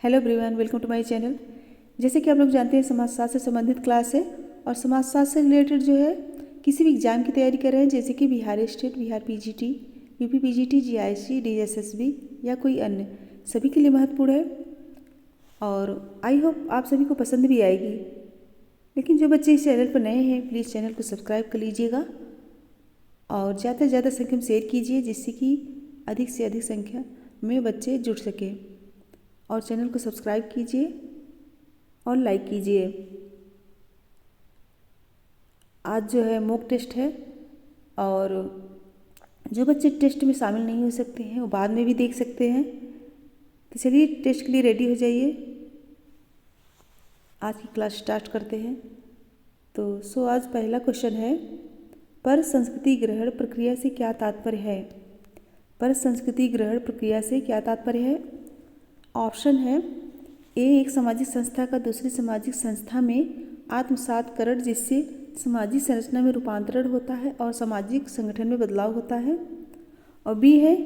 Hello everyone, welcome to my channel. जैसे कि आप लोग जानते हैं, समाजशास्त्र से संबंधित क्लास है और समाजशास्त्र से रिलेटेड जो है किसी भी एग्जाम की तैयारी कर रहे हैं, जैसे कि Bihar state, Bihar PGT, UP PGT, GIC, DSSB या कोई अन्य, सभी के लिए महत्वपूर्ण है और आई होप आप सभी को पसंद भी आएगी। लेकिन जो बच्चे इस चैनल पर नए हैं, प्लीज़ चैनल को सब्सक्राइब कर लीजिएगा और ज़्यादा से ज़्यादा संख्या में शेयर कीजिए, जिससे कि अधिक से अधिक संख्या में बच्चे जुड़ सकें। और चैनल को सब्सक्राइब कीजिए और लाइक कीजिए। आज जो है मॉक टेस्ट है और जो बच्चे टेस्ट में शामिल नहीं हो सकते हैं वो बाद में भी देख सकते हैं। तो चलिए टेस्ट के लिए रेडी हो जाइए। आज की क्लास स्टार्ट करते हैं। तो आज पहला क्वेश्चन है, पर संस्कृति ग्रहण प्रक्रिया से क्या तात्पर्य है। पर संस्कृति ग्रहण प्रक्रिया से क्या तात्पर्य है। ऑप्शन है ए, एक सामाजिक संस्था का दूसरी सामाजिक संस्था में आत्मसातकरण, जिससे सामाजिक संरचना में रूपांतरण होता है और सामाजिक संगठन में बदलाव होता है। और बी है,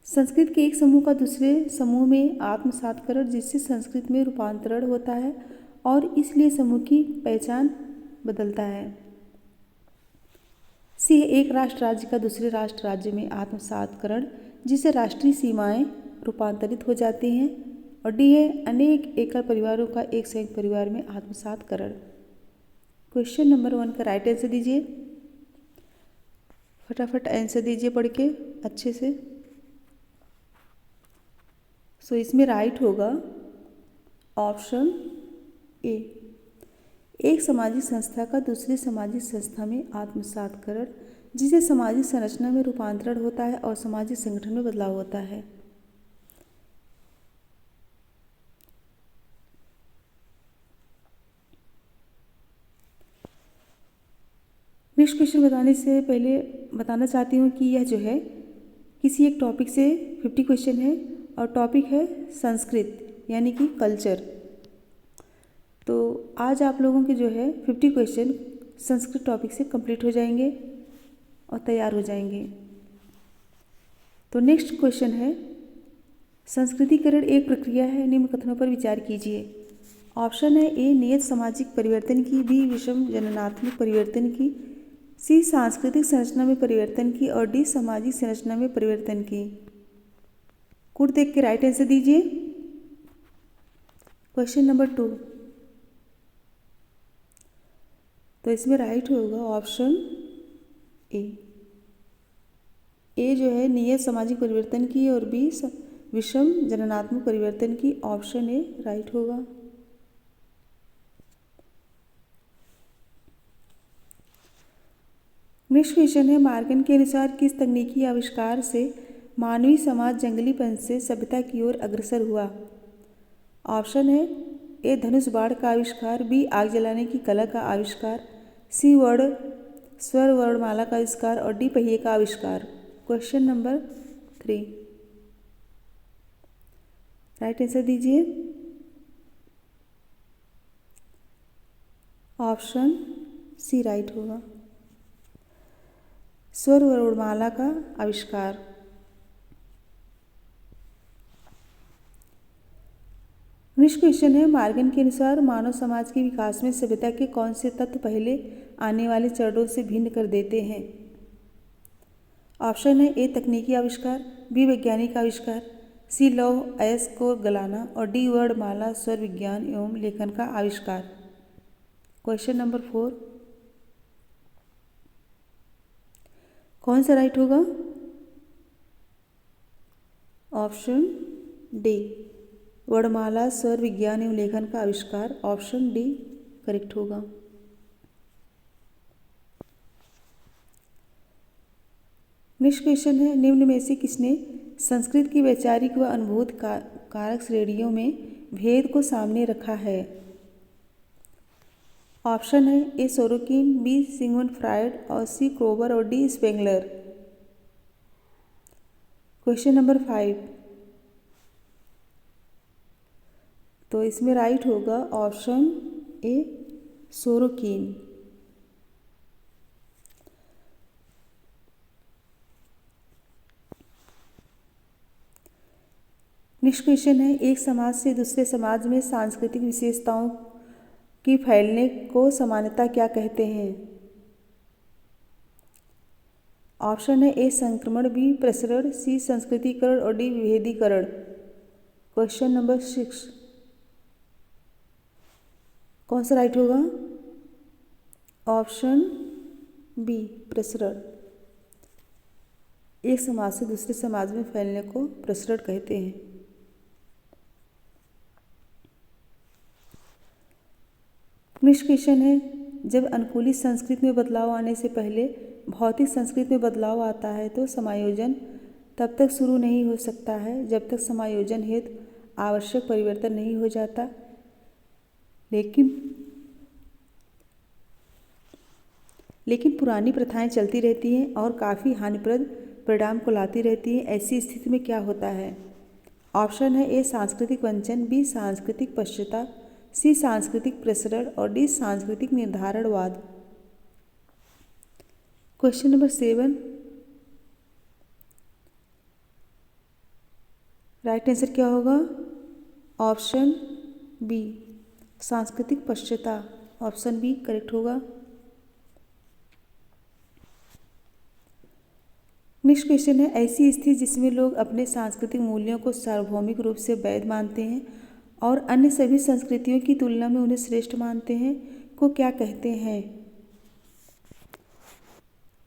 संस्कृत के एक समूह का दूसरे समूह में आत्मसातकरण, जिससे संस्कृत में रूपांतरण होता है और इसलिए समूह की पहचान बदलता है। सी है, एक राष्ट्र राज्य का दूसरे राष्ट्र राज्य में आत्मसातकरण, जिससे राष्ट्रीय सीमाएं रूपांतरित हो जाती हैं। और डी है, अनेक एकल परिवारों का एक संयुक्त परिवार में आत्मसातकरण। क्वेश्चन नंबर 1 का राइट आंसर दीजिए। फटाफट आंसर दीजिए पढ़ के अच्छे से। इसमें राइट होगा ऑप्शन ए, एक सामाजिक संस्था का दूसरी सामाजिक संस्था में आत्मसातकरण, जिससे सामाजिक संरचना में रूपांतरण होता है और सामाजिक संगठन में बदलाव होता है। नेक्स्ट क्वेश्चन बताने से पहले बताना चाहती हूँ कि यह जो है किसी एक टॉपिक से 50 क्वेश्चन है और टॉपिक है संस्कृत यानी कि कल्चर। तो आज आप लोगों के जो है 50 क्वेश्चन संस्कृत टॉपिक से कंप्लीट हो जाएंगे और तैयार हो जाएंगे। तो नेक्स्ट क्वेश्चन है, संस्कृतिकरण एक प्रक्रिया है, निम्न कथनों पर विचार कीजिए। ऑप्शन है ए, नियत सामाजिक परिवर्तन की, बी, विषम जननात्मक परिवर्तन की, सी, सांस्कृतिक संरचना में परिवर्तन की और डी, सामाजिक संरचना में परिवर्तन की। कोड देख के राइट आंसर दीजिए। क्वेश्चन नंबर 2, तो इसमें राइट होगा ऑप्शन ए। ए जो है नियत सामाजिक परिवर्तन की और बी विषम जननात्मक परिवर्तन की। ऑप्शन ए राइट होगा। नेक्स्ट क्वेश्चन है, मार्गन के अनुसार किस तकनीकी आविष्कार से मानवीय समाज जंगलीपन से सभ्यता की ओर अग्रसर हुआ। ऑप्शन है ए, धनुष बाण का आविष्कार, बी, आग जलाने की कला का आविष्कार, सी, स्वर वर्णमाला का आविष्कार और डी, पहिए का आविष्कार। क्वेश्चन नंबर 3, राइट आंसर दीजिए। ऑप्शन सी राइट होगा, स्वर वर्णमाला का आविष्कार। नेक्स्ट क्वेश्चन है, मार्गन के अनुसार मानव समाज के विकास में सभ्यता के कौन से तत्व पहले आने वाले चरणों से भिन्न कर देते हैं। ऑप्शन है ए, तकनीकी आविष्कार, बी, वैज्ञानिक आविष्कार, सी, लौह अयस्क को गलाना और डी, वर्णमाला स्वर विज्ञान एवं लेखन का आविष्कार। क्वेश्चन नंबर 4, कौन सा राइट होगा। ऑप्शन डी, वर्णमाला स्वर विज्ञान एवं लेखन का आविष्कार। ऑप्शन डी करेक्ट होगा। नेक्स्ट क्वेश्चन है, निम्न में से किसने संस्कृत की वैचारिक व अनुभूत कारक श्रेणियों में भेद को सामने रखा है। ऑप्शन है ए, सोरोकिन, बी, सिगमंड फ्रायड और सी, क्रोबर और डी, स्पेंगलर। क्वेश्चन नंबर 5, तो इसमें राइट होगा option A, Sorokin. Next question है, एक समाज से दूसरे समाज में सांस्कृतिक विशेषताओं की फैलने को सामान्यतः क्या कहते हैं? ऑप्शन है ए संक्रमण, बी प्रसरण, सी संस्कृतिकरण और डी विभेदीकरण। क्वेश्चन नंबर 6 कौन सा राइट होगा? ऑप्शन बी प्रसरण। एक समाज से दूसरे समाज में फैलने को प्रसरण कहते हैं। नेक्स्ट क्वेश्चन है, जब अनुकूलित संस्कृति में बदलाव आने से पहले भौतिक संस्कृति में बदलाव आता है तो समायोजन तब तक शुरू नहीं हो सकता है जब तक समायोजन हेतु आवश्यक परिवर्तन नहीं हो जाता। लेकिन पुरानी प्रथाएं चलती रहती हैं और काफ़ी हानिप्रद परिणाम को लाती रहती हैं। ऐसी स्थिति में क्या होता है? ऑप्शन है ए सांस्कृतिक वंचन, बी सांस्कृतिक पश्चाताप, सी सांस्कृतिक प्रसरण और डी सांस्कृतिक निर्धारणवाद। क्वेश्चन नंबर 7 राइट आंसर क्या होगा? ऑप्शन बी सांस्कृतिक पश्चाताप। ऑप्शन बी करेक्ट होगा। नेक्स्ट क्वेश्चन है, ऐसी स्थिति जिसमें लोग अपने सांस्कृतिक मूल्यों को सार्वभौमिक रूप से वैध मानते हैं और अन्य सभी संस्कृतियों की तुलना में उन्हें श्रेष्ठ मानते हैं को क्या कहते हैं?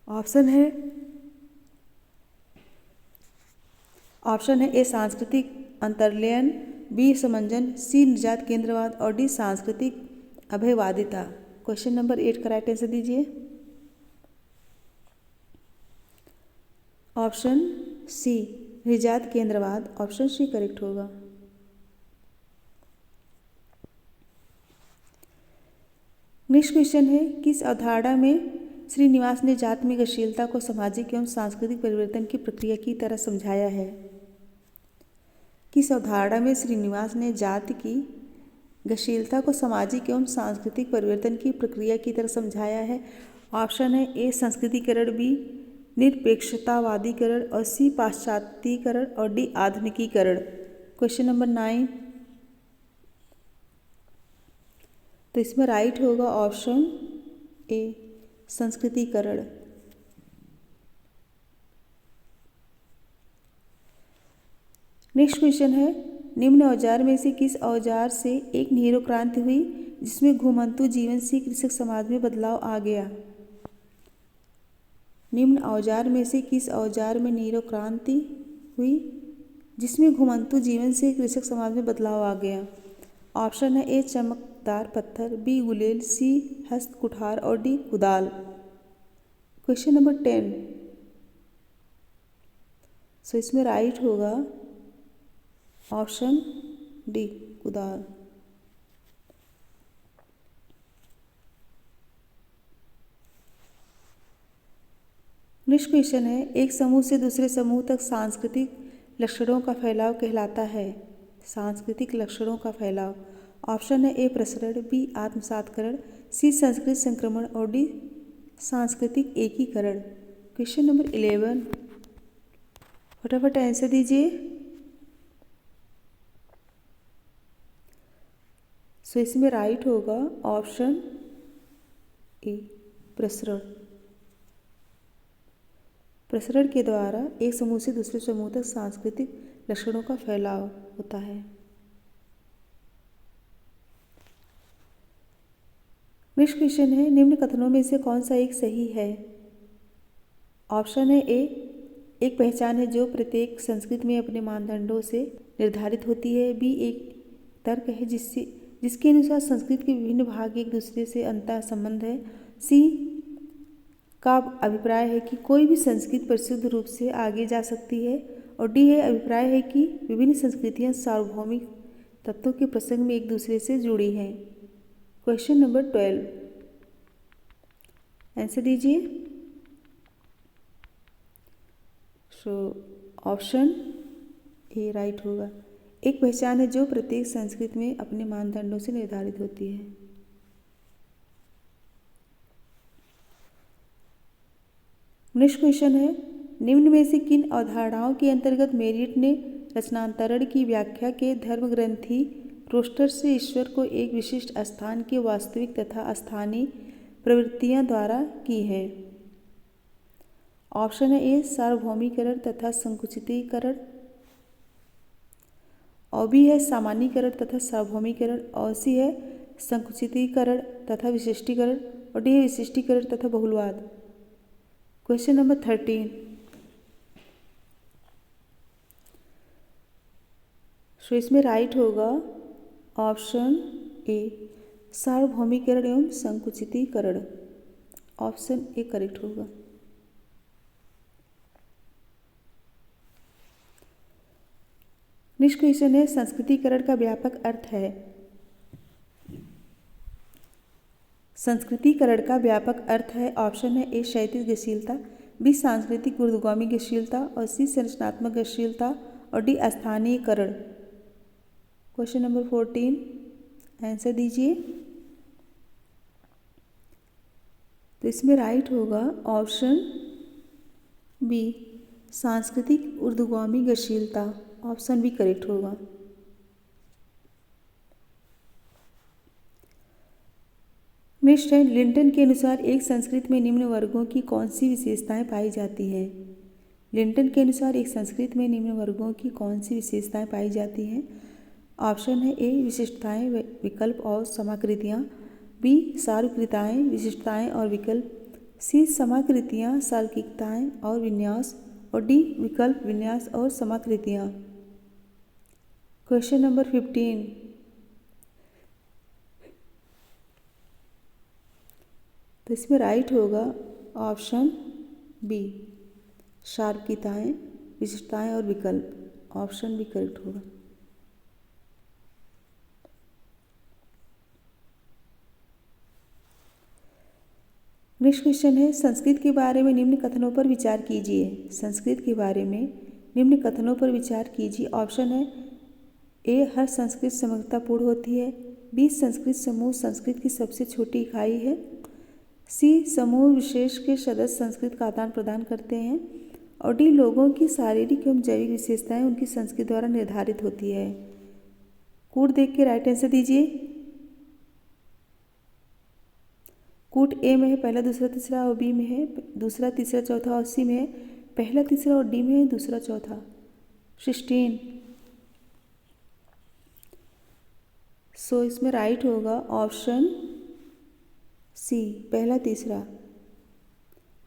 ऑप्शन है ए सांस्कृतिक अंतर्लयन, बी समंजन, सी निजात केंद्रवाद और डी सांस्कृतिक अभयवादिता। क्वेश्चन नंबर 8 का राइट आंसर दीजिए। ऑप्शन सी निजात केंद्रवाद। ऑप्शन सी करेक्ट होगा। नेक्स्ट क्वेश्चन है, किस अवधारणा में श्रीनिवास ने जाति में गतिशीलता को सामाजिक एवं सांस्कृतिक परिवर्तन की प्रक्रिया की तरह समझाया है? किस अवधारणा में श्रीनिवास ने जाति की गतिशीलता को सामाजिक एवं सांस्कृतिक परिवर्तन की प्रक्रिया की तरह समझाया है? ऑप्शन है ए संस्कृतिकरण, बी निरपेक्षतावादीकरण और सी पाश्चात्यीकरण और डी आधुनिकीकरण। क्वेश्चन नंबर 9 तो इसमें राइट होगा ऑप्शन ए संस्कृतिकरण। नेक्स्ट क्वेश्चन है, निम्न औजार में से किस औजार से एक नीरो क्रांति हुई जिसमें घुमंतु जीवन से कृषक समाज में बदलाव आ गया? निम्न औजार में से किस औजार में नीरो क्रांति हुई जिसमें घुमंतु जीवन से कृषक समाज में बदलाव आ गया? ऑप्शन है ए चमकदार पत्थर, बी गुलेल, सी हस्त कुठार और डी कुदाल। क्वेश्चन नंबर 10 सो इसमें राइट होगा ऑप्शन डी कुदाल। नेक्स्ट क्वेश्चन है, एक समूह से दूसरे समूह तक सांस्कृतिक लक्षणों का फैलाव कहलाता है? सांस्कृतिक लक्षणों का फैलाव। ऑप्शन है ए प्रसरण, बी आत्मसातकरण, सी संस्कृत संक्रमण और डी सांस्कृतिक एकीकरण। क्वेश्चन नंबर 11 फटाफट आंसर दीजिए। सो इसमें राइट होगा ऑप्शन ए प्रसरण। प्रसरण के द्वारा एक समूह से दूसरे समूह तक सांस्कृतिक लक्षणों का फैलाव होता है। नेक्स्ट क्वेश्चन है, निम्न कथनों में से कौन सा एक सही है? ऑप्शन है ए एक पहचान है जो प्रत्येक संस्कृति में अपने मानदंडों से निर्धारित होती है, बी एक तर्क है जिसके अनुसार संस्कृति के विभिन्न भाग एक दूसरे से अंतः संबंध है, सी का अभिप्राय है कि कोई भी संस्कृति परिशुद्ध रूप से आगे जा सकती है और डी है अभिप्राय है कि विभिन्न संस्कृतियां सार्वभौमिक तत्वों के प्रसंग में एक दूसरे से जुड़ी हैं। क्वेश्चन नंबर 12 आंसर दीजिए। सो ऑप्शन ए राइट होगा। एक पहचान है जो प्रत्येक संस्कृति में अपने मानदंडों से निर्धारित होती है। नेक्स्ट क्वेश्चन है, निम्न में से किन अवधारणाओं के अंतर्गत मेरिट ने रचनांतरण की व्याख्या के धर्मग्रंथी रोस्टर से ईश्वर को एक विशिष्ट स्थान की वास्तविक तथा स्थानीय प्रवृत्तियां द्वारा की है। ऑप्शन है ए सार्वभौमिकरण तथा संकुचितीकरण, और बी है सामान्यीकरण तथा सार्वभौमिकरण, और सी है संकुचितीकरण तथा विशिष्टीकरण, और डी है विशिष्टीकरण तथा बहुलवाद। क्वेश्चन नंबर 13, सो इसमें राइट होगा ऑप्शन ए सार्वभौमिकरण एवं संकुचितीकरण। ऑप्शन ए करेक्ट होगा। नेक्स्ट क्वेश्चन है संस्कृतिकरण का व्यापक अर्थ है। संस्कृतिकरण का व्यापक अर्थ है। ऑप्शन है ए क्षैतिज गतिशीलता, बी सांस्कृतिक ऊर्ध्वगामी गतिशीलता, और सी संरचनात्मक गतिशीलता, और डी स्थानीयकरण। क्वेश्चन नंबर 14 आंसर दीजिए। तो इसमें राइट होगा ऑप्शन बी सांस्कृतिक ऊर्ध्वगामी गतिशीलता। ऑप्शन बी करेक्ट होगा। नेक्स्ट है लिंटन के अनुसार एक संस्कृत में निम्न वर्गों की कौन सी विशेषताएं पाई जाती हैं। लिंटन के अनुसार एक संस्कृत में निम्न वर्गों की कौन सी विशेषताएं पाई जाती हैं। ऑप्शन है ए विशिष्टताएं, विकल्प और समाकृतियां, बी सार्वकृताएं, विशिष्टताएं और विकल्प, सी समाकृतियां, सार्वकिकताएं और विन्यास, और डी विकल्प, विन्यास और समाकृतियां। क्वेश्चन नंबर 15, तो इसमें राइट होगा ऑप्शन बी सार्वकिकताएं, विशिष्टताएं और विकल्प। ऑप्शन बी करेक्ट होगा। नेक्स्ट क्वेश्चन है संस्कृत के बारे में निम्न कथनों पर विचार कीजिए। संस्कृत के बारे में निम्न कथनों पर विचार कीजिए। ऑप्शन है ए हर संस्कृत समग्रतापूर्ण होती है, बी संस्कृत समूह संस्कृत की सबसे छोटी इकाई है, सी समूह विशेष के सदस्य संस्कृत का आदान प्रदान करते हैं, और डी लोगों की शारीरिक एवं जैविक विशेषताएं उनकी संस्कृति द्वारा निर्धारित होती है। कूट देख के राइट आंसर दीजिए। कूट ए में है पहला दूसरा तीसरा, और बी में है दूसरा तीसरा चौथा, और सी में है पहला तीसरा, और डी में है दूसरा चौथा। 16, सो इसमें राइट होगा ऑप्शन सी पहला तीसरा।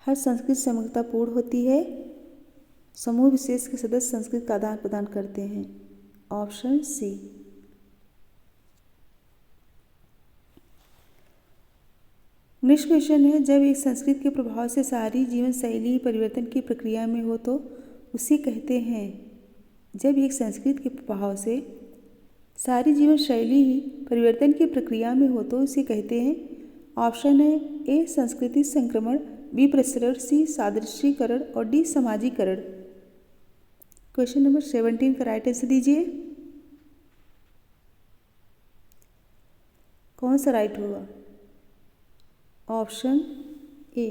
हर संस्कृत समग्रतापूर्ण होती है, समूह विशेष के सदस्य संस्कृत का आदान प्रदान करते हैं। Option C. नेक्स्ट क्वेश्चन है जब एक संस्कृत के प्रभाव से सारी जीवन शैली परिवर्तन की प्रक्रिया में हो तो उसे कहते हैं। जब एक संस्कृत के प्रभाव से सारी जीवन शैली ही परिवर्तन की प्रक्रिया में हो तो उसे कहते हैं। ऑप्शन है ए संस्कृति संक्रमण, बी प्रसरण, सी सादृश्यीकरण, और डी समाजीकरण। क्वेश्चन नंबर 17 का राइट आंसर दीजिए। कौन सा राइट होगा। ऑप्शन ए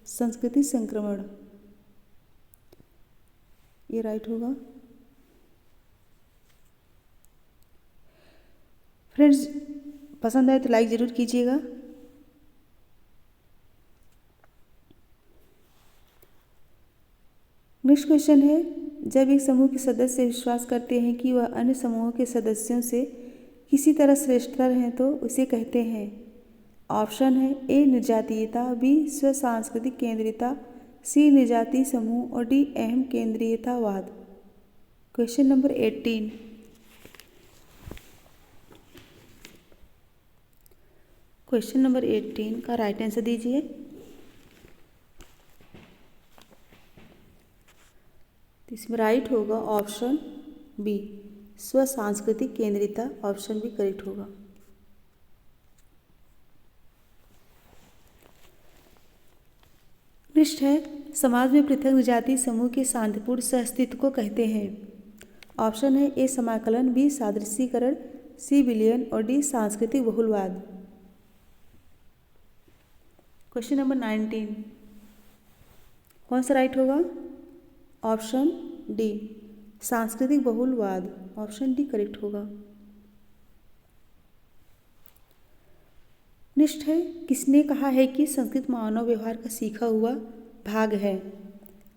संस्कृति संक्रमण, ये राइट होगा। फ्रेंड्स पसंद आए तो लाइक ज़रूर कीजिएगा। नेक्स्ट क्वेश्चन है जब एक समूह के सदस्य विश्वास करते हैं कि वह अन्य समूहों के सदस्यों से किसी तरह श्रेष्ठतर हैं तो उसे कहते हैं। ऑप्शन है ए निर्जातीयता, बी स्व सांस्कृतिक केंद्रिता, सी निर्जातीय समूह, और डी अहम केंद्रीयतावाद। क्वेश्चन नंबर 18, क्वेश्चन नंबर 18 का राइट आंसर दीजिए। इसमें राइट होगा ऑप्शन बी स्व सांस्कृतिक केंद्रिता। ऑप्शन बी करेक्ट होगा। नेक्स्ट है समाज में पृथक जाति समूह के शांतिपूर्ण सहअस्तित्व को कहते हैं। ऑप्शन है ए समाकलन, बी सादृश्यीकरण, सी विलयन, और डी सांस्कृतिक बहुलवाद। क्वेश्चन नंबर 19 कौन सा राइट होगा। ऑप्शन डी सांस्कृतिक बहुलवाद, ऑप्शन डी करेक्ट होगा। नेक्स्ट है, किसने कहा है कि संस्कृत मानव व्यवहार का सीखा हुआ भाग है?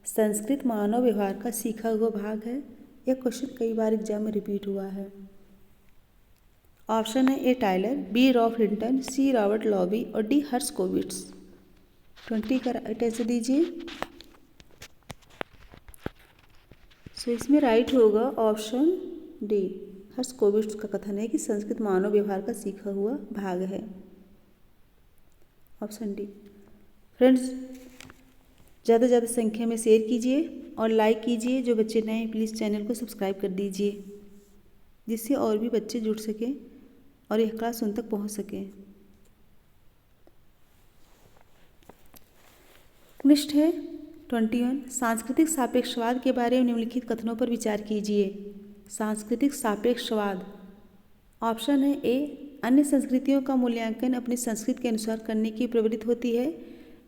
संस्कृत मानव व्यवहार का सीखा हुआ भाग है। यह क्वेश्चन कई बार एग्जाम में रिपीट हुआ है। ऑप्शन है A Tylor, B Ralph Hinton, C Robert Lowie और डी हर्शकोविट्स। 20 का राइट आंसर दीजिए। सो इसमें राइट होगा ऑप्शन डी। हर्शकोविट्स का कथन है कि संस्कृत मानव व्यवहार का सीखा हुआ भाग है, ऑप्शन डी। फ्रेंड्स, ज़्यादा से ज़्यादा संख्या में शेयर कीजिए और लाइक कीजिए। जो बच्चे नए हैं प्लीज़ चैनल को सब्सक्राइब कर दीजिए, जिससे और भी बच्चे जुड़ सकें और यह क्लास उन तक पहुंच सके। नेक्स्ट है 21, सांस्कृतिक सापेक्षवाद के बारे में निम्नलिखित कथनों पर विचार कीजिए। सांस्कृतिक सापेक्षवाद, ऑप्शन है ए, अन्य संस्कृतियों का मूल्यांकन अपनी संस्कृति के अनुसार करने की प्रवृत्ति होती है।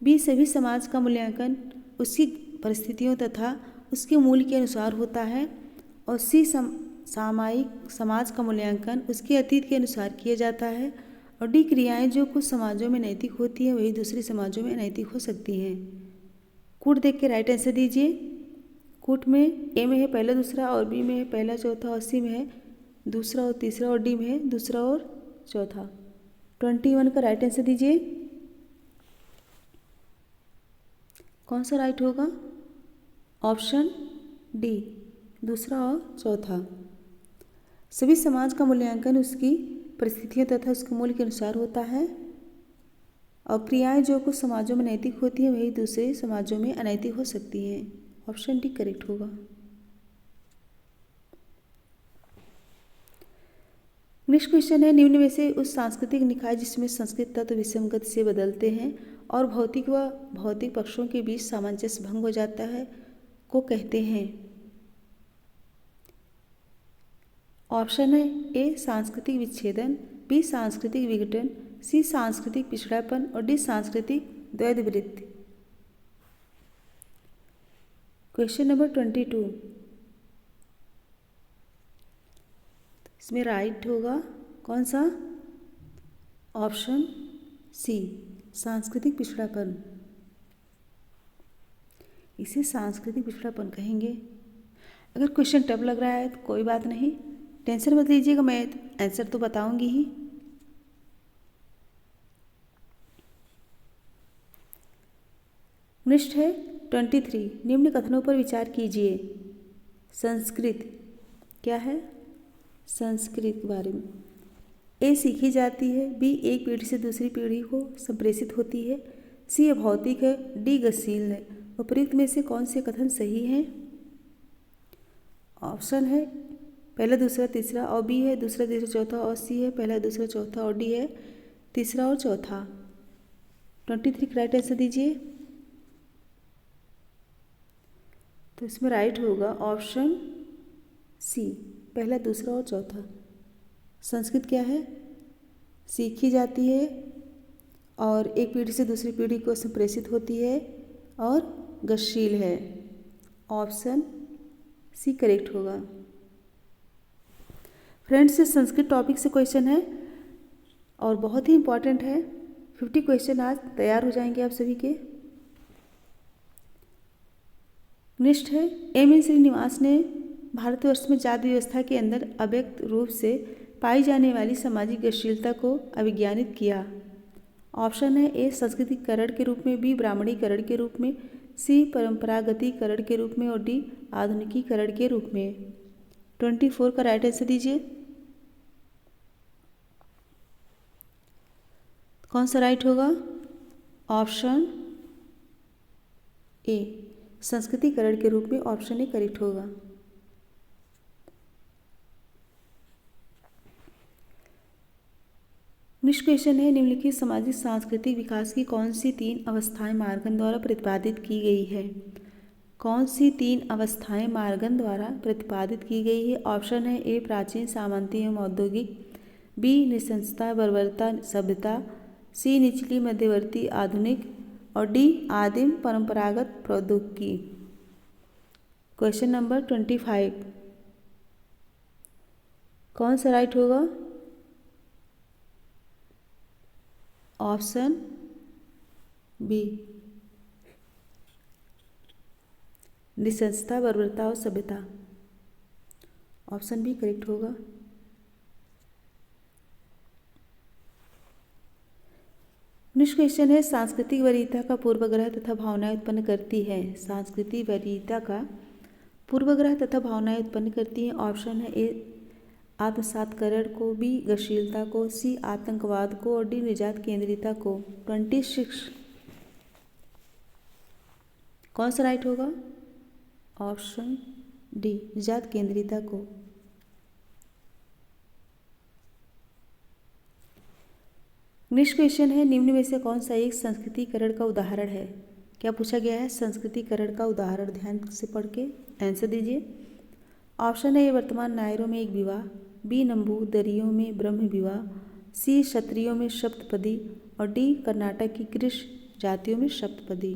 बी, सभी समाज का मूल्यांकन उसकी परिस्थितियों तथा उसके मूल्य के अनुसार होता है। और सी, सामायिक समाज का मूल्यांकन उसके अतीत के अनुसार किया जाता है। और डी, क्रियाएं जो कुछ समाजों में नैतिक होती हैं वही दूसरे समाजों में अनैतिक हो सकती हैं। कूट देख के राइट आंसर दीजिए। कूट में ए में है पहला दूसरा, और बी में है पहला चौथा, और सी में है दूसरा और तीसरा, और डी में है दूसरा और चौथा। 21 का राइट आंसर दीजिए। कौन सा राइट होगा? ऑप्शन डी, दूसरा और चौथा। सभी समाज का मूल्यांकन उसकी परिस्थितियों तथा उसके मूल्य के अनुसार होता है। और क्रियाएं जो कुछ समाजों में नैतिक होती हैं वही दूसरे समाजों में अनैतिक हो सकती हैं। ऑप्शन डी करेक्ट होगा। नेक्स्ट क्वेश्चन है, निम्न में से उस सांस्कृतिक निकाय जिसमें संस्कृत तत्व विसंगत से बदलते हैं और भौतिक व भौतिक पक्षों के बीच सामंजस्य भंग हो जाता है को कहते हैं? ऑप्शन है ए, सांस्कृतिक विच्छेदन, बी, सांस्कृतिक विघटन, सी, सांस्कृतिक पिछड़ापन और डी, सांस्कृतिक द्वैधवृत्ति। क्वेश्चन नंबर 22, इसमें राइट होगा कौन सा? ऑप्शन सी, सांस्कृतिक पिछड़ापन। इसे सांस्कृतिक पिछड़ापन कहेंगे। अगर क्वेश्चन टफ लग रहा है तो कोई बात नहीं, टेंशन मत लीजिएगा, मैं आंसर तो बताऊंगी ही। नेक्स्ट है 23, निम्न कथनों पर विचार कीजिए। संस्कृत क्या है? संस्कृत के बारे में ए, सीखी जाती है, बी, एक पीढ़ी से दूसरी पीढ़ी को संप्रेषित होती है, सी, भौतिक है, डी, गतिशील है। उपयुक्त में से कौन से कथन सही हैं? ऑप्शन है पहला दूसरा तीसरा, और बी है दूसरा तीसरा चौथा, और सी है पहला दूसरा चौथा, और डी है तीसरा और चौथा। 23 राइट आंसर दीजिए। तो इसमें राइट होगा ऑप्शन सी, पहला दूसरा और चौथा। संस्कृत क्या है? सीखी जाती है और एक पीढ़ी से दूसरी पीढ़ी को संप्रेषित होती है और गतिशील है। ऑप्शन सी करेक्ट होगा। फ्रेंड्स, ये संस्कृत टॉपिक से क्वेश्चन है और बहुत ही इम्पॉर्टेंट है। 50 क्वेश्चन आज तैयार हो जाएंगे आप सभी के। नेक्स्ट है, एम एन श्रीनिवास ने भारतवर्ष में जाति व्यवस्था के अंदर अव्यक्त रूप से पाई जाने वाली सामाजिक गतिशीलता को अभिज्ञानित किया। ऑप्शन है ए, संस्कृतिकरण के रूप में, बी, ब्राह्मणीकरण के रूप में, सी, परंपरागतीकरण के रूप में और डी, आधुनिकीकरण के रूप में। 24 का राइट आंसर दीजिए। कौन सा राइट होगा? ऑप्शन ए, संस्कृतिकरण के रूप में। ऑप्शन ए करेक्ट होगा। नेक्स्ट क्वेश्चन है, निम्नलिखित सामाजिक सांस्कृतिक विकास की कौन सी 3 अवस्थाएं मार्गन द्वारा प्रतिपादित की गई है? कौन सी 3 अवस्थाएं मार्गन द्वारा प्रतिपादित की गई है? ऑप्शन है ए, प्राचीन सामंती एवं औद्योगिक, बी, निशंसता बर्बरता सभ्यता, सी, निचली मध्यवर्ती आधुनिक और डी, आदिम परंपरागत प्रौद्योगिकी। क्वेश्चन नंबर 25, कौन सा राइट होगा? ऑप्शन बी, निशंसता, बर्बरता और सभ्यता। ऑप्शन बी करेक्ट होगा। नेक्स्ट क्वेश्चन है, सांस्कृतिक वरीयता का पूर्वाग्रह तथा भावनाएं उत्पन्न करती है। सांस्कृतिक वरीयता का पूर्वाग्रह तथा भावनाएं उत्पन्न करती है। ऑप्शन है ए आत्मसातकरण को, बी गतिशीलता को, सी आतंकवाद को और डी निजात केंद्रिता को। 26 कौन सा राइट होगा? ऑप्शन डी, निजात केंद्रिता को। नेक्स्ट क्वेश्चन है, निम्न में से कौन सा एक संस्कृतिकरण का उदाहरण है? क्या पूछा गया है? संस्कृतिकरण का उदाहरण ध्यान से पढ़ के आंसर दीजिए। ऑप्शन है, वर्तमान नायरों में एक विवाह, बी नंबूदरियों में ब्रह्म विवाह, सी क्षत्रियों में सप्तपदी और डी कर्नाटक की कृष्ण जातियों में सप्तपदी।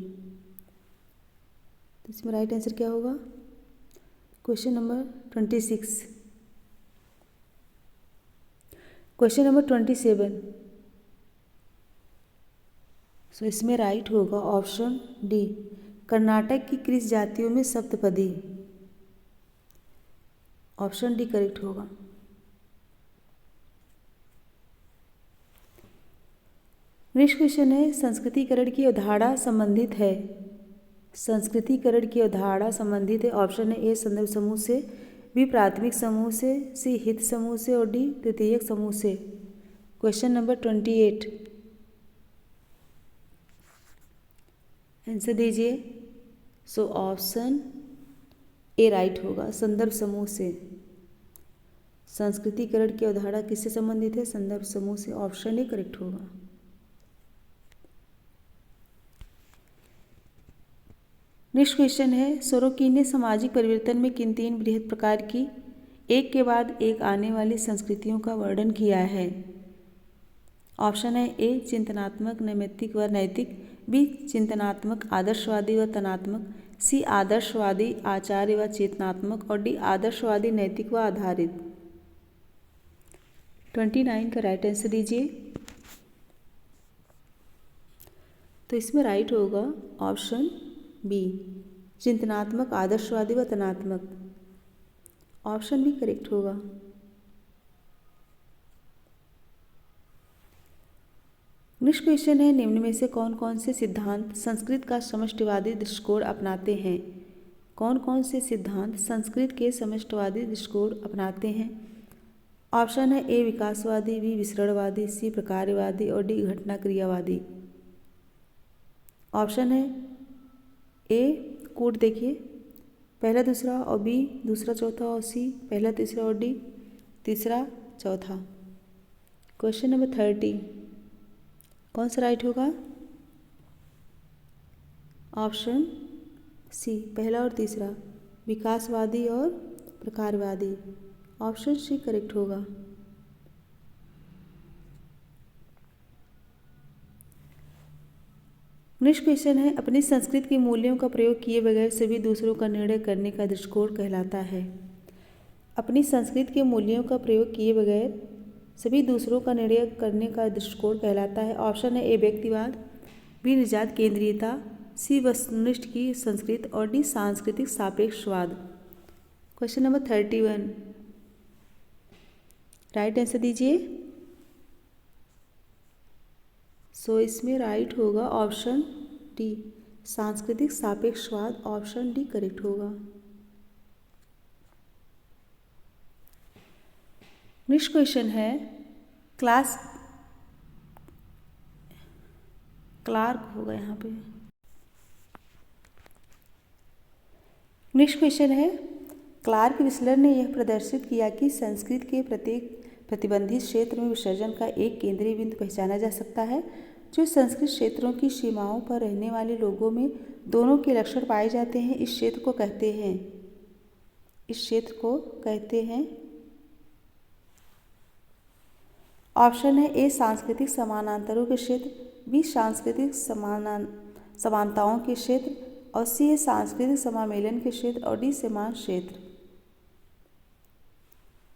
तो इसमें राइट आंसर क्या होगा? Question number 26। Question number 27। सो इसमें राइट होगा ऑप्शन डी, कर्नाटक की कृष्ण जातियों में सप्तपदी। ऑप्शन डी करेक्ट होगा। नेक्स्ट क्वेश्चन है, संस्कृतिकरण की अवधारणा संबंधित है। संस्कृतिकरण की अवधारणा संबंधित है। ऑप्शन है ए संदर्भ समूह से, बी प्राथमिक समूह से, सी हित समूह से और डी तृतीयक समूह से। क्वेश्चन नंबर 28 आंसर दीजिए। सो ऑप्शन ए राइट होगा, संदर्भ समूह से। संस्कृतिकरण की अवधारणा किससे संबंधित है? संदर्भ समूह से। ऑप्शन ए करेक्ट होगा। नेक्स्ट क्वेश्चन है, सोरोकिन ने सामाजिक परिवर्तन में किन तीन बृहद प्रकार की एक के बाद एक आने वाली संस्कृतियों का वर्णन किया है? ऑप्शन है ए चिंतनात्मक, नैमित्तिक व नैतिक, बी चिंतनात्मक, आदर्शवादी व तनात्मक, सी आदर्शवादी, आचार्य व चेतनात्मक और डी आदर्शवादी, नैतिक व आधारित। 29 का राइट आंसर दीजिए। तो इसमें राइट होगा ऑप्शन बी, चिंतनात्मक, आदर्शवादी व तनात्मक। ऑप्शन बी करेक्ट होगा। नेक्स्ट क्वेश्चन है, निम्न में से कौन कौन से सिद्धांत संस्कृत का समष्टिवादी दृष्टिकोण अपनाते हैं? कौन कौन से सिद्धांत संस्कृत के समष्टिवादी दृष्टिकोण अपनाते हैं? ऑप्शन है ए विकासवादी, बी विसरणवादी, सी प्रकार्यवादी और डी घटना क्रियावादी। ऑप्शन है ए कोड देखिए, पहला दूसरा और बी दूसरा चौथा और सी पहला तीसरा और डी तीसरा चौथा। क्वेश्चन नंबर 30 कौन सा राइट होगा? ऑप्शन सी, पहला और तीसरा, विकासवादी और प्रकारवादी। ऑप्शन सी करेक्ट होगा। नेक्स्ट क्वेश्चन है, अपनी संस्कृति के मूल्यों का प्रयोग किए बगैर सभी दूसरों का निर्णय करने का दृष्टिकोण कहलाता है। अपनी संस्कृति के मूल्यों का प्रयोग किए बगैर सभी दूसरों का निर्णय करने का दृष्टिकोण कहलाता है। ऑप्शन है ए व्यक्तिवाद, बी निजात केंद्रीयता, सी वस्तुनिष्ठ की संस्कृति और डी सांस्कृतिक सापेक्षवाद। क्वेश्चन नंबर 31 राइट आंसर दीजिए। सो इसमें राइट होगा ऑप्शन डी, सांस्कृतिक सापेक्षवाद। ऑप्शन डी करेक्ट होगा। नेक्स्ट क्वेश्चन है, क्लार्क होगा यहाँ पे। नेक्स्ट क्वेश्चन है, क्लार्क विस्लर ने यह प्रदर्शित किया कि संस्कृत के प्रत्येक प्रतिबंधित क्षेत्र में विसर्जन का एक केंद्रीय बिंदु पहचाना जा सकता है, जो संस्कृत क्षेत्रों की सीमाओं पर रहने वाले लोगों में दोनों के लक्षण पाए जाते हैं। इस क्षेत्र को कहते हैं ऑप्शन है ए सांस्कृतिक समानांतरों के क्षेत्र, बी सांस्कृतिक समानताओं के क्षेत्र और सी है सांस्कृतिक समामेलन के क्षेत्र और डी समान क्षेत्र।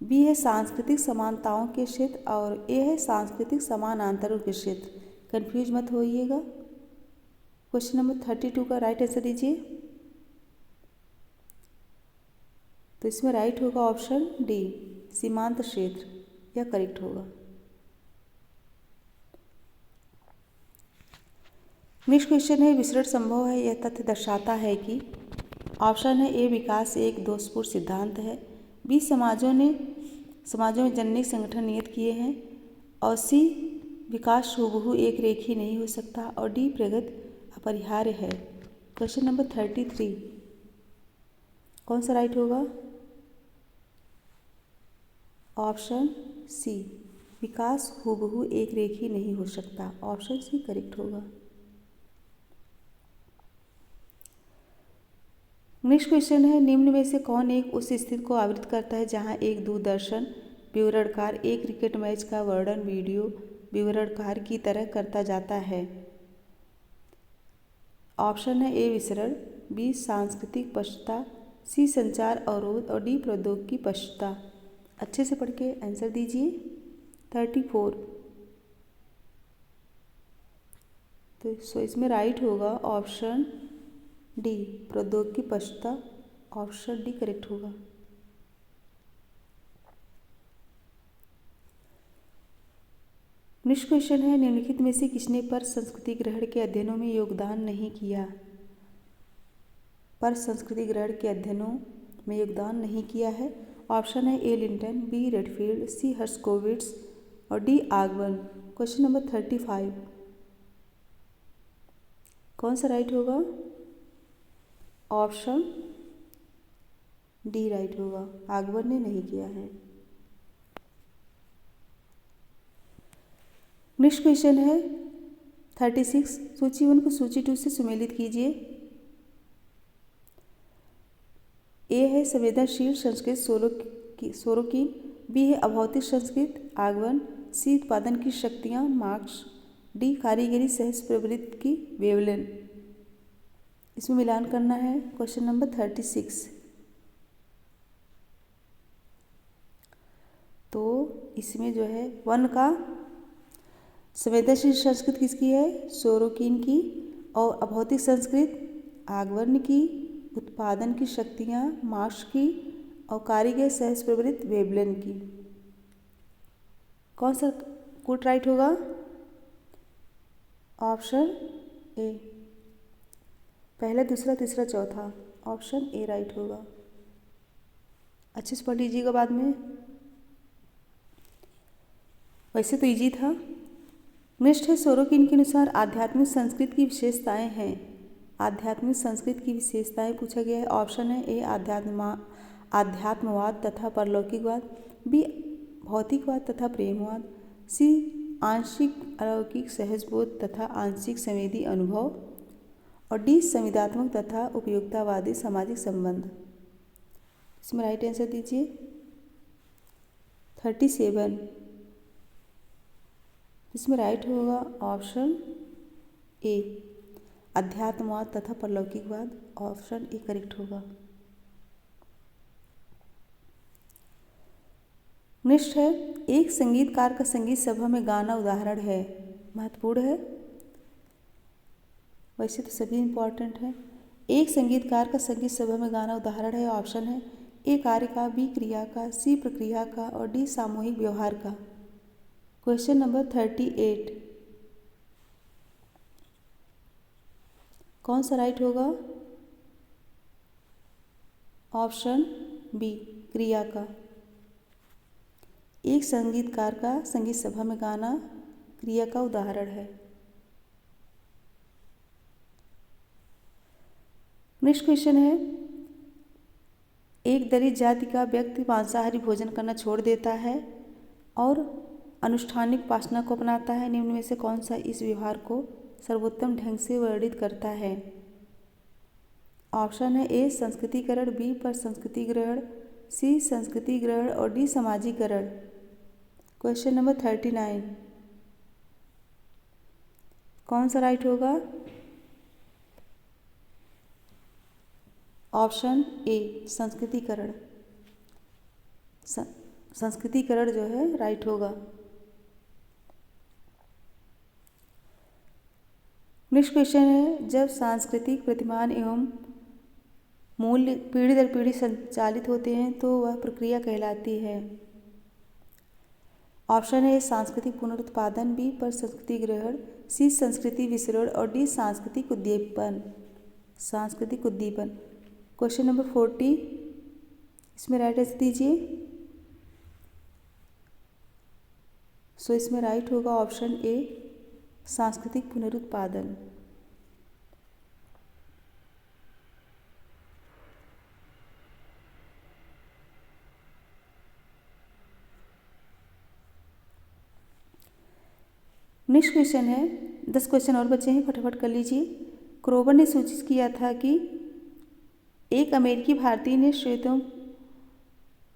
बी है सांस्कृतिक समानताओं के क्षेत्र और ए है सांस्कृतिक समानांतरों के क्षेत्र। कंफ्यूज मत होइएगा। क्वेश्चन नंबर 32 का राइट आंसर दीजिए। तो इसमें राइट होगा ऑप्शन डी, सीमांत क्षेत्र, यह करेक्ट होगा। नेक्स्ट क्वेश्चन है विसरण संभव है, यह तथ्य दर्शाता है कि ऑप्शन है ए विकास एक दोषपूर्ण सिद्धांत है, बी समाजों में जननिक संगठन नियत किए हैं, और सी विकास हूबहू एक रेखीय नहीं हो सकता, और डी प्रगति अपरिहार्य है। क्वेश्चन नंबर 33 कौन सा राइट होगा? ऑप्शन सी, विकास हूबहू एक रेखीय नहीं हो सकता, ऑप्शन सी करेक्ट होगा। नेक्स्ट क्वेश्चन है निम्न में से कौन एक उस स्थिति को आवृत करता है जहां एक दूरदर्शन विवरणकार एक क्रिकेट मैच का वर्णन वीडियो विवरणकार की तरह करता जाता है? ऑप्शन है ए विसरण, बी सांस्कृतिक पश्चता, सी संचार अवरोध और डी प्रौद्योगिकी पश्चता। अच्छे से पढ़ के आंसर दीजिए। 34 तो इसमें राइट होगा ऑप्शन डी, प्रौद्योगिकी पश्चता, ऑप्शन डी करेक्ट होगा। नेक्स्ट क्वेश्चन है निम्नलिखित में से किसने पर संस्कृति ग्रहण के अध्ययनों में योगदान नहीं किया? पर संस्कृति ग्रहण के अध्ययनों में योगदान नहीं किया है। ऑप्शन है ए लिंटन, बी रेडफील्ड, सी हर्स्कोविट्स और डी आगवन। क्वेश्चन नंबर 35 कौन सा राइट होगा? ऑप्शन डी राइट होगा, आगवन ने नहीं किया है। नेक्स्ट क्वेश्चन है 36 सूची 1 को सूची 2 से सुमेलित कीजिए। ए है संवेदनशील संस्कृत सोरोकीन, बी है अभौतिक संस्कृत आगवन, सी उत्पादन की शक्तियाँ मार्क्स, डी कारीगरी सहज प्रवृत्ति की वेवलेन। इसमें मिलान करना है। क्वेश्चन नंबर 36 तो इसमें जो है 1 का संवेदनशील संस्कृत किसकी है? सोरोकीन की, और अभौतिक संस्कृत आगवन की, उत्पादन की शक्तियाँ मार्क्स की, और कारीगर सहज प्रवृत्ति वेवलेन की। कौन सा कोट राइट होगा? ऑप्शन ए, पहला दूसरा तीसरा चौथा, ऑप्शन ए राइट होगा। अच्छे से पढ़ लीजिएगा बाद में, वैसे तो इजी था। नेक्स्ट है सोरोकिन के अनुसार आध्यात्मिक संस्कृत की विशेषताएं हैं। आध्यात्मिक संस्कृत की विशेषताएं पूछा गया है। ऑप्शन है ए आध्यात्मवाद तथा परलौकिकवाद, बी भौतिकवाद तथा प्रेमवाद, सी आंशिक अलौकिक सहजबोध तथा आंशिक संवेदी अनुभव, और डी संविदात्मक तथा उपयोगितावादी सामाजिक संबंध। इसमें राइट आंसर दीजिए। 37 इसमें राइट होगा ऑप्शन ए, अध्यात्मवाद तथा परलौकिकवाद, ऑप्शन ए करेक्ट होगा। नेक्स्ट है एक संगीतकार का संगीत सभा में गाना उदाहरण है। महत्वपूर्ण है, वैसे तो सभी इम्पॉर्टेंट है। एक संगीतकार का संगीत सभा में गाना उदाहरण है। ऑप्शन है ए कार्य का, बी क्रिया का, सी प्रक्रिया का और डी सामूहिक व्यवहार का। क्वेश्चन नंबर 38 कौन सा राइट होगा? ऑप्शन बी, क्रिया का। एक संगीतकार का संगीत सभा में गाना क्रिया का उदाहरण है। नेक्स्ट क्वेश्चन है एक दलित जाति का व्यक्ति मांसाहारी भोजन करना छोड़ देता है और अनुष्ठानिक उपासना को अपनाता है। निम्न में से कौन सा इस व्यवहार को सर्वोत्तम ढंग से वर्णित करता है? ऑप्शन है ए संस्कृतिकरण, बी पर संस्कृति ग्रहण, सी संस्कृति ग्रहण और डी सामाजिकरण। क्वेश्चन नंबर 39 कौन सा राइट होगा? Option A संस्कृतिकरण। संस्कृतिकरण जो है राइट होगा। नेक्स्ट क्वेश्चन है, जब सांस्कृतिक प्रतिमान एवं मूल्य पीढ़ी दर पीढ़ी संचालित होते हैं तो वह प्रक्रिया कहलाती है। ऑप्शन है सांस्कृतिक पुनरुत्पादन, बी पर संस्कृति ग्रहण, सी संस्कृति विसरण और डी सांस्कृतिक उद्दीपन। सांस्कृतिक उद्दीपन। क्वेश्चन नंबर 40, इसमें राइट आंसर दीजिए। सो इसमें राइट होगा ऑप्शन ए सांस्कृतिक पुनरुत्पादन। नेक्स्ट क्वेश्चन है, 10 क्वेश्चन और बचे हैं, फटाफट कर लीजिए। क्रोबर ने सूचित किया था कि एक अमेरिकी भारतीय ने श्वेतों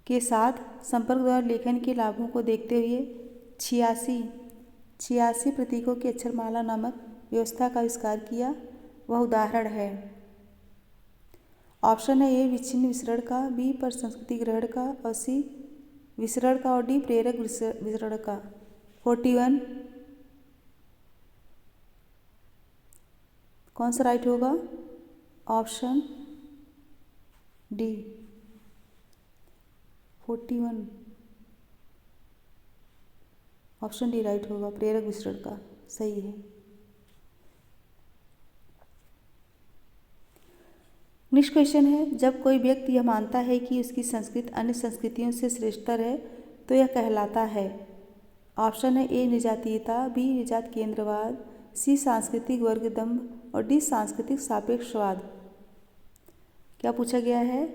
के साथ संपर्क द्वारा लेखन के लाभों को देखते हुए 86 प्रतीकों की अक्षरमाला नामक व्यवस्था का आविष्कार किया। वह उदाहरण है। ऑप्शन है ए विच्छिन्न विसरण का, बी पर संस्कृति ग्रहण का और सी विसरण का और डी प्रेरक विसरण का। 41 कौन सा राइट होगा? Option D 41, option D right होगा, प्रेरक विसरण का सही है। नेक्स्ट क्वेश्चन है, जब कोई व्यक्ति यह मानता है कि उसकी संस्कृति अन्य संस्कृतियों से श्रेष्ठतर है तो यह कहलाता है। ऑप्शन है ए निजातीयता, बी निजात केंद्रवाद, सी सांस्कृतिक वर्गदम्भ और डी सांस्कृतिक सापेक्षवाद। क्या पूछा गया है?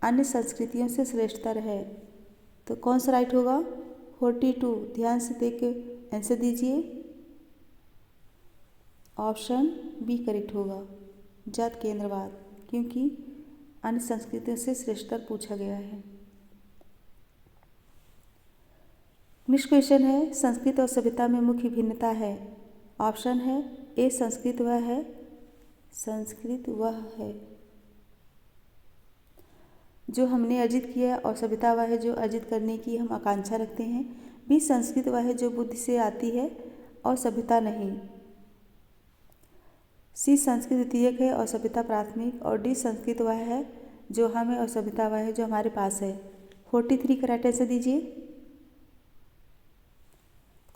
अन्य संस्कृतियों से श्रेष्ठतर है, तो कौन सा राइट होगा? 42, ध्यान से देख के आंसर दीजिए। ऑप्शन बी करेक्ट होगा, जात केंद्रवाद, क्योंकि अन्य संस्कृतियों से श्रेष्ठतर पूछा गया है। नेक्स्ट क्वेश्चन है, संस्कृत और सभ्यता में मुख्य भिन्नता है। ऑप्शन है ए संस्कृत वह है जो हमने अर्जित किया और सभ्यता वह है जो अर्जित करने की हम आकांक्षा रखते हैं। बी संस्कृत वह है जो बुद्धि से आती है और सभ्यता नहीं। सी संस्कृत द्वितीयक है और सभ्यता प्राथमिक और डी संस्कृत वह है जो हमें और सभ्यता वह है जो हमारे पास है। 43 का राइट आंसर दीजिए।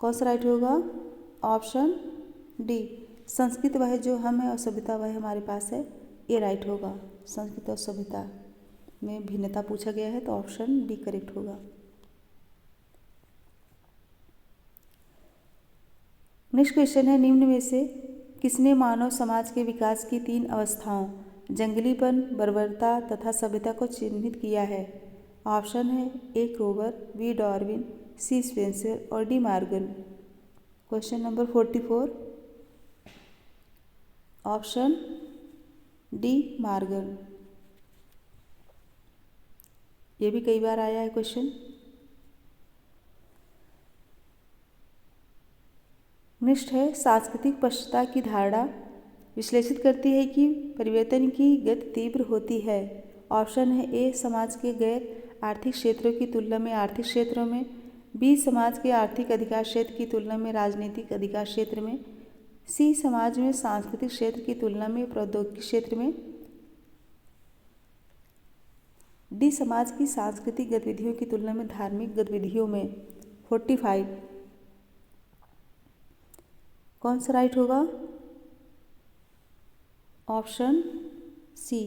कौन सा राइट होगा? ऑप्शन डी संस्कृत वह है जो हम है और सभ्यता वह हमारे पास है, ये राइट होगा। संस्कृत और सभ्यता में भिन्नता पूछा गया है तो ऑप्शन बी करेक्ट होगा। नेक्स्ट क्वेश्चन है, निम्न में से किसने मानव समाज के विकास की 3 अवस्थाओं जंगलीपन, बर्बरता तथा सभ्यता को चिन्हित किया है? ऑप्शन है ए क्रोबर, बी डार्विन, सी स्पेंसर और De Morgan. Question number 44, option De Morgan. ये भी कई बार आया है क्वेश्चन। नेक्स्ट है, सांस्कृतिक पश्चाता की धारणा विश्लेषित करती है कि परिवर्तन की गति तीव्र होती है। ऑप्शन है ए समाज के गैर आर्थिक क्षेत्रों की तुलना में आर्थिक क्षेत्रों में, बी समाज के आर्थिक अधिकार क्षेत्र की तुलना में राजनीतिक अधिकार क्षेत्र में, सी समाज में सांस्कृतिक क्षेत्र की तुलना में प्रौद्योगिकी क्षेत्र में, डी समाज की सांस्कृतिक गतिविधियों की तुलना में धार्मिक गतिविधियों में। 45 कौन सा राइट होगा? ऑप्शन सी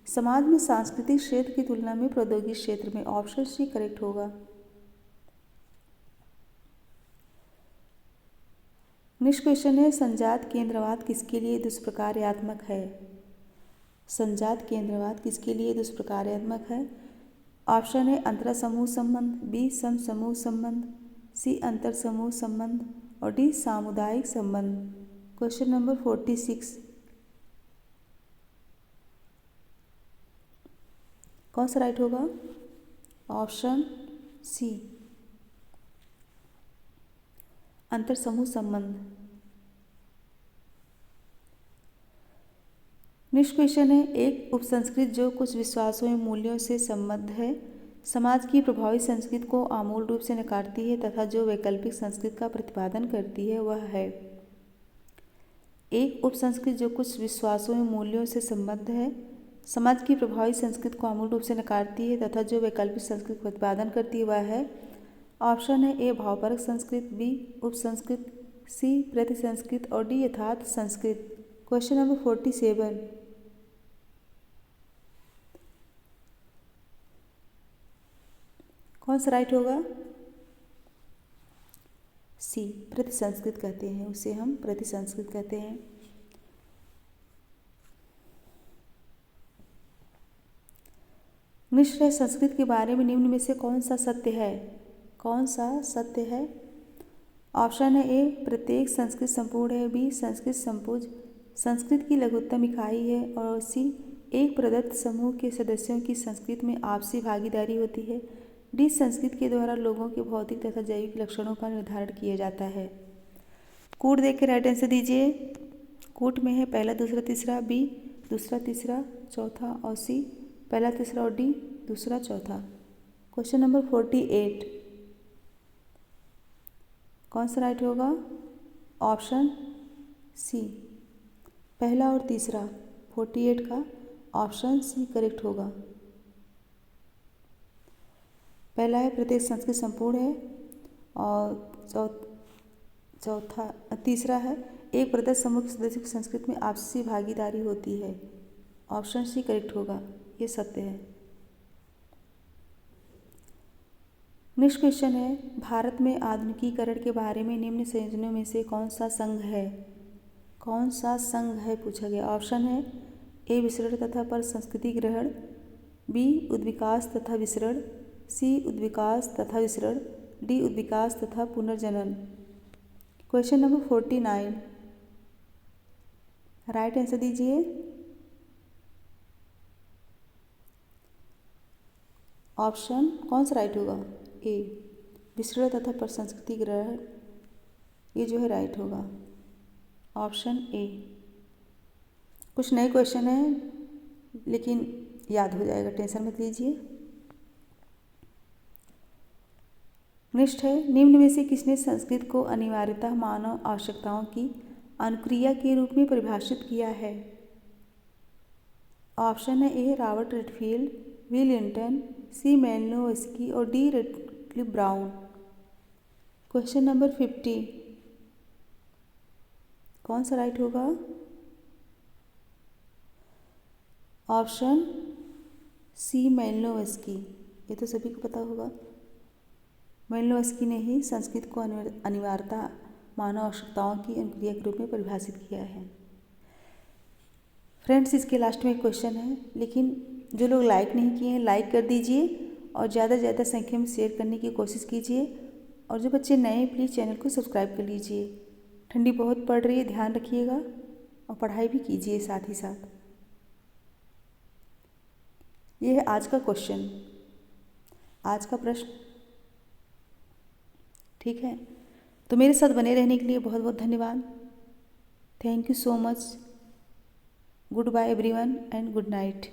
समाज में सांस्कृतिक क्षेत्र की तुलना में प्रौद्योगिकी क्षेत्र में, ऑप्शन सी करेक्ट होगा। नेक्स्ट क्वेश्चन है, संजात केंद्रवाद किसके लिए दुष्प्रकार्यात्मक है? संजात केंद्रवाद किसके लिए दुष्प्रकार्यात्मक है? ऑप्शन है अंतर समूह संबंध, बी सम समूह संबंध, सी अंतर समूह संबंध और डी सामुदायिक संबंध। क्वेश्चन नंबर 46 कौन सा राइट होगा? ऑप्शन सी अंतर समूह संबंध। नेक्स्ट क्वेश्चन है, एक उपसंस्कृति जो कुछ विश्वासों एवं मूल्यों से संबद्ध है समाज की प्रभावी संस्कृति को आमूल रूप से नकारती है तथा जो वैकल्पिक संस्कृति का प्रतिपादन करती है वह है। एक उपसंस्कृति जो कुछ विश्वासों एवं मूल्यों से संबद्ध है। समाज की प्रभावी संस्कृति को आमूल रूप से नकारती है तथा जो वैकल्पिक संस्कृति का प्रतिपादन करती है वह है। ऑप्शन है ए भावपरक संस्कृत, बी उपसंस्कृत, सी प्रतिसंस्कृत और डी यथार्थ संस्कृत। क्वेश्चन नंबर 47, कौन सा राइट होगा? सी प्रतिसंस्कृत कहते हैं, उसे हम प्रतिसंस्कृत कहते हैं। मिश्र संस्कृत के बारे में निम्न में से कौन सा सत्य है? कौन सा सत्य है? ऑप्शन है ए प्रत्येक संस्कृत संपूर्ण है, बी संस्कृत संपूज संस्कृत की लघुत्तम इकाई है और सी एक प्रदत्त समूह के सदस्यों की संस्कृत में आपसी भागीदारी होती है, डी संस्कृत के द्वारा लोगों के भौतिक तथा जैविक लक्षणों का निर्धारण किया जाता है। कूट देख के राइट आंसर दीजिए। कूट में है पहला दूसरा तीसरा, बी दूसरा तीसरा चौथा और सी पहला तीसरा और डी दूसरा चौथा। क्वेश्चन नंबर 48, कौन सा राइट होगा? ऑप्शन सी पहला और तीसरा। 48 का ऑप्शन सी करेक्ट होगा। पहला है प्रत्येक संस्कृत संपूर्ण है और तीसरा है एक प्रदत्त समूह के सदस्यों की संस्कृत में आपसी भागीदारी होती है। ऑप्शन सी करेक्ट होगा, ये सत्य है। नेक्स्ट क्वेश्चन है भारत में आधुनिकीकरण के बारे में निम्न संयोजनों में से कौन सा संघ है? कौन सा संघ है पूछा गया। ऑप्शन है ए विसरण तथा पर संस्कृति ग्रहण, बी उद्विकास तथा विसरण, सी उद्विकास तथा विसरण, डी उद्विकास तथा पुनर्जनन। क्वेश्चन नंबर 49, राइट आंसर दीजिए। ऑप्शन कौन सा राइट होगा? ए विसरण तथा पर संस्कृति ग्रहण, ये जो है राइट होगा। Option A. कुछ नए क्वेश्चन हैं लेकिन याद हो जाएगा, टेंशन मत लीजिए। नेक्स्ट है निम्न में से किसने संस्कृत को अनिवार्यतः मानव आवश्यकताओं की अनुक्रिया के रूप में परिभाषित किया है? ऑप्शन है A Robert Redfield, B Linton, C Malinowski और D Radcliffe Brown. Question number 50, कौन सा राइट होगा? ऑप्शन सी मेलिनोव्स्की, ये तो सभी को पता होगा। मेलिनोव्स्की ने ही संस्कृत को अनिवार्यता मानव आवश्यकताओं की अनुक्रिया के रूप में परिभाषित किया है। फ्रेंड्स, इसके लास्ट में एक क्वेश्चन है, लेकिन जो लोग लाइक नहीं किए हैं लाइक कर दीजिए और ज़्यादा से ज़्यादा संख्या में शेयर करने की कोशिश कीजिए। और जो बच्चे नए हैं प्लीज़ चैनल को सब्सक्राइब कर लीजिए। ठंडी बहुत पड़ रही है, ध्यान रखिएगा और पढ़ाई भी कीजिए साथ ही साथ। ये है आज का क्वेश्चन, आज का प्रश्न। ठीक है, तो मेरे साथ बने रहने के लिए बहुत बहुत धन्यवाद। Thank you so much. Good bye everyone and good night.